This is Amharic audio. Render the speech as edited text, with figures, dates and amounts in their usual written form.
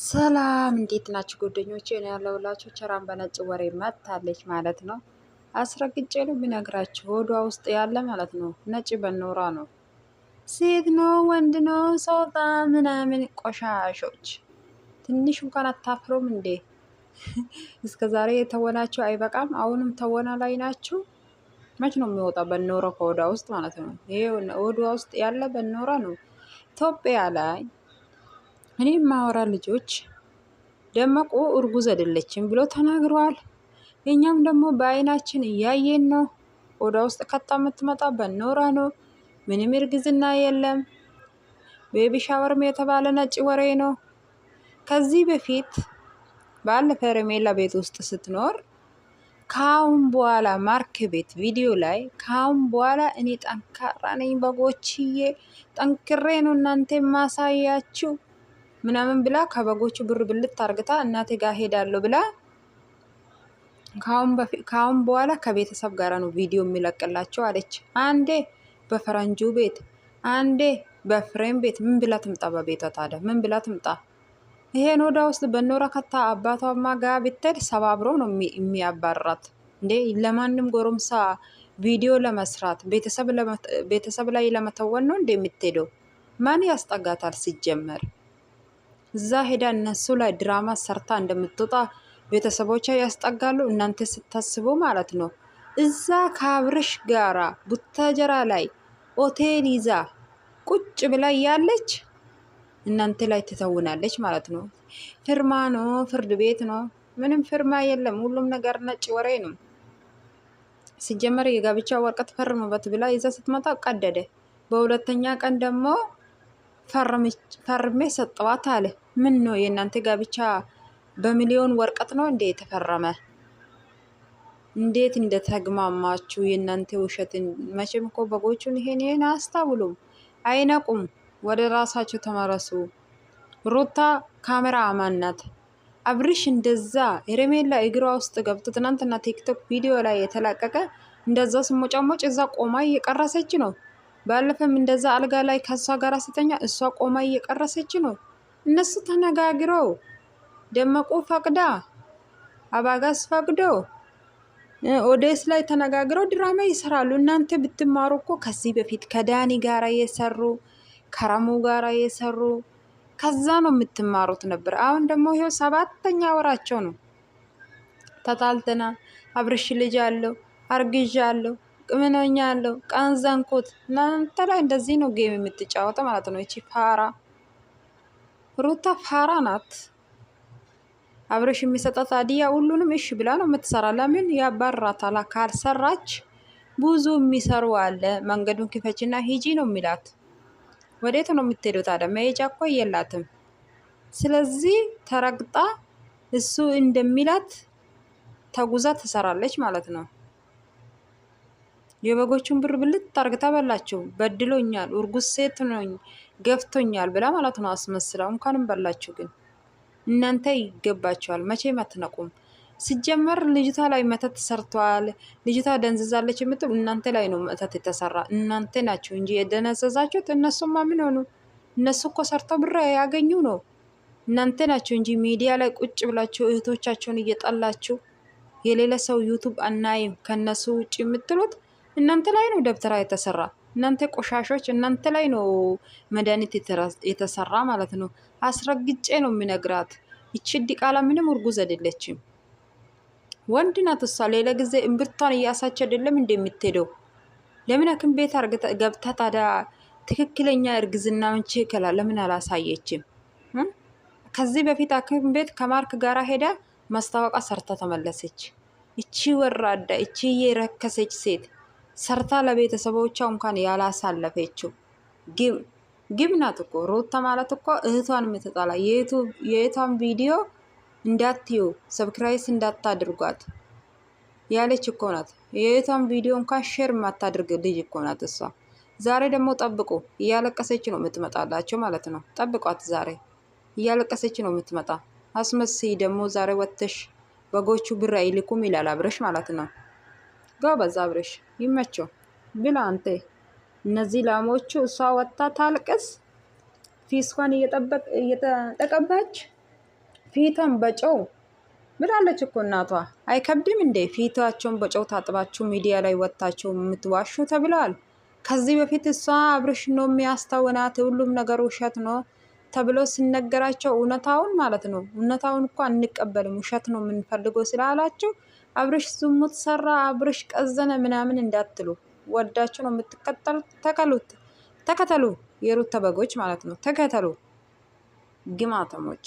ሰላም እንዴት ናችሁ ጓደኞቼ? እኔ ያለሁላችሁ ቸራን በነጭ ወሬ መታለች ማለት ነው። አስረግጬ ነው የምነግራችሁ። ሆዷ ውስጥ ያለ ማለት ነው ነጭ በኖራ ነው። ሴት ነው ወንድ ነው ጾታ ምናምን ቆሻሾች ትንሽ እንኳን አታፍሩም እንዴ? እስከ ዛሬ የተወናችሁ አይበቃም? አሁንም ተወና ላይ ናችሁ። መች ነው የሚወጣ በኖራ ከሆዷ ውስጥ ማለት ነው? ይሄ ሆዷ ውስጥ ያለ በኖራ ነው። ኢትዮጵያ ላይ እኔ ማወራ ልጆች ደመቁ እርጉዝ አይደለችም ብሎ ተናግረዋል። እኛም ደግሞ በአይናችን እያየን ነው። ሆዷ ውስጥ ከታ የምትመጣ በኖራ ነው። ምንም እርግዝና የለም። ቤቢ ሻወርም የተባለ ነጭ ወሬ ነው። ከዚህ በፊት ባለፈ ሄርሜላ ቤት ውስጥ ስትኖር ካሁን በኋላ ማርክ ቤት ቪዲዮ ላይ ካሁን በኋላ እኔ ጠንካራ ነኝ በጎችዬ፣ ጠንክሬ ነው እናንተ ማሳያችሁ ምናምን ብላ ከበጎቹ ብር ብልት አርግታ እናቴ ጋር ሄዳለሁ ብላ ካሁን በኋላ ከቤተሰብ ጋር ነው ቪዲዮ የሚለቅላቸው አለች። አንዴ በፈረንጁ ቤት አንዴ በፍሬም ቤት ምን ብላ ትምጣ? በቤቷ ታዲያ ምን ብላ ትምጣ? ይሄን ወዳ ውስጥ በኖራ ከታ አባቷማ ጋር ብትሄድ ሰባብሮ ነው የሚያባራት እንዴ። ለማንም ጎረምሳ ቪዲዮ ለመስራት ቤተሰብ ላይ ለመተወን ነው እንዴ የምትሄደው? ማን ያስጠጋታል ሲጀመር? እዛ ሄዳ እነሱ ላይ ድራማ ሰርታ እንደምትወጣ ቤተሰቦቿ ያስጠጋሉ። እናንተ ስታስቡ ማለት ነው። እዛ ከአብርሽ ጋራ ቡታጀራ ላይ ሆቴል ይዛ ቁጭ ብላ ያለች እናንተ ላይ ትተውናለች ማለት ነው። ፍርማ ነው፣ ፍርድ ቤት ነው። ምንም ፍርማ የለም። ሁሉም ነገር ነጭ ወሬ ነው። ሲጀመር የጋብቻ ወረቀት ፈርሙበት ብላ ይዛ ስትመጣ ቀደደ። በሁለተኛ ቀን ደግሞ ፈርሜ ሰጠዋት አለ። ምን ነው የእናንተ ጋብቻ በሚሊዮን ወረቀት ነው እንዴ የተፈረመ? እንዴት እንደተግማማችሁ የእናንተ ውሸት። መቼም እኮ በጎቹን ይሄን አያስታውሉም፣ አይነቁም። ወደ ራሳቸው ተመረሱ። ሩታ ካሜራ አማን ናት። አብርሽ እንደዛ ሄርሜላ እግሯ ውስጥ ገብቶ ትናንትና ቲክቶክ ቪዲዮ ላይ የተላቀቀ እንደዛ ስሞጫሞጭ እዛ ቆማ እየቀረሰች ነው። ባለፈም እንደዛ አልጋ ላይ ከሷ ጋር ስተኛ እሷ ቆማ እየቀረሰች ነው። እነሱ ተነጋግረው ደመቁ ፈቅዳ አባጋስ ፈቅዶ ኦዴስ ላይ ተነጋግረው ድራማ ይሰራሉ። እናንተ ብትማሩ እኮ ከዚህ በፊት ከዳኒ ጋራ የሰሩ ከረሙ ጋራ የሰሩ ከዛ ነው የምትማሩት ነበር። አሁን ደግሞ ይሄው 7ኛ ወራቸው ነው። ተጣልተና አብርሽ ልጅ አለው አርግዣ አለው ቅምነኛ አለው ቀንዘንኩት። እናንተ ላይ እንደዚህ ነው ጌም የምትጫወተው ማለት ነው። እቺ ፋራ ሩታ ፋራ ናት። አብርሽ የሚሰጣት አዲያ ሁሉንም እሺ ብላ ነው የምትሰራ። ለምን ያባራታል? ካልሰራች ብዙ የሚሰሩ አለ። መንገዱን ክፈችና ሂጂ ነው የሚላት። ወዴት ነው የምትሄደው ታዲያ? መሄጃ እኮ የላትም። ስለዚህ ተረግጣ እሱ እንደሚላት ተጉዛ ትሰራለች ማለት ነው። የበጎቹን ብር ብልት ታርግታ በላቸው። በድሎኛል፣ እርጉዝ ሴት ነኝ፣ ገፍቶኛል ብላ ማለት ነው አስመስላ። እንኳንም በላችሁ። ግን እናንተ ይገባቸዋል። መቼም አትነቁም። ሲጀመር ልጅቷ ላይ መተት ሰርተዋል፣ ልጅቷ ደንዝዛለች የምትሉ እናንተ ላይ ነው መተት የተሰራ። እናንተ ናቸው እንጂ የደነዘዛችሁት። እነሱማ ምን ሆኑ? እነሱ እኮ ሰርተው ብር ያገኙ ነው። እናንተ ናቸው እንጂ ሚዲያ ላይ ቁጭ ብላችሁ እህቶቻቸውን እየጠላችሁ የሌላ ሰው ዩቱብ አናይም ከነሱ ውጭ የምትሉት እናንተ ላይ ነው ደብተራ የተሰራ። እናንተ ቆሻሾች፣ እናንተ ላይ ነው መድኃኒት የተሰራ ማለት ነው። አስረግጬ ነው የሚነግራት። ይቺ ዲቃላ ምንም እርጉዝ አይደለችም፣ ወንድ ናት እሷ። ሌላ ጊዜ እምብርቷን እያሳች አይደለም እንደምትሄደው። ለምን ሐኪም ቤት ገብታ ታዲያ ትክክለኛ እርግዝናውን ቼክ ለምን አላሳየችም? ከዚህ በፊት ሐኪም ቤት ከማርክ ጋራ ሄዳ ማስታወቂያ ሰርታ ተመለሰች። እቺ ወራዳ፣ እቺ የረከሰች ሴት ሰርታ ለቤተሰቦቿ እንኳን ያላሳለፈችው ግብ ናት እኮ ሩታ ማለት እኮ። እህቷን የምትጠላ የእህቷን ቪዲዮ እንዳትዩ ሰብስክራይብ እንዳታድርጓት ያለች እኮ ናት። የእህቷን ቪዲዮ እንኳን ሼር ማታድርግ ልጅ እኮ ናት እሷ። ዛሬ ደግሞ ጠብቁ፣ እያለቀሰች ነው የምትመጣላቸው ማለት ነው። ጠብቋት፣ ዛሬ እያለቀሰች ነው የምትመጣ። አስመስይ ደግሞ ዛሬ ወጥተሽ በጎቹ ብር አይልኩም ይላል አብርሽ ማለት ነው። ጎበዝ አብርሽ፣ ይመቸው ብላ አንተ። እነዚህ ላሞቹ እሷ ወጣ ታልቅስ ፊስኳን እየተቀባች ፊቷን በጨው ብላለች እኮ እናቷ። አይከብድም እንዴ? ፊታቸውን በጨው ታጥባችሁ ሚዲያ ላይ ወጥታችሁ የምትዋሹ ተብለዋል። ከዚህ በፊት እሷ አብርሽ ነው የሚያስታውናት ሁሉም ነገር ውሸት ነው ተብሎ ሲነገራቸው እውነታውን ማለት ነው እውነታውን እኮ አንቀበልም ውሸት ነው የምንፈልገው ስላላችሁ አብርሽ ዝሙት ሰራ አብርሽ ቀዘነ ምናምን እንዳትሉ። ወዳችሁ ነው የምትከተሉት፣ ተከተሉ። የሩታ በጎች ማለት ነው ተከተሉ ግማተሞች።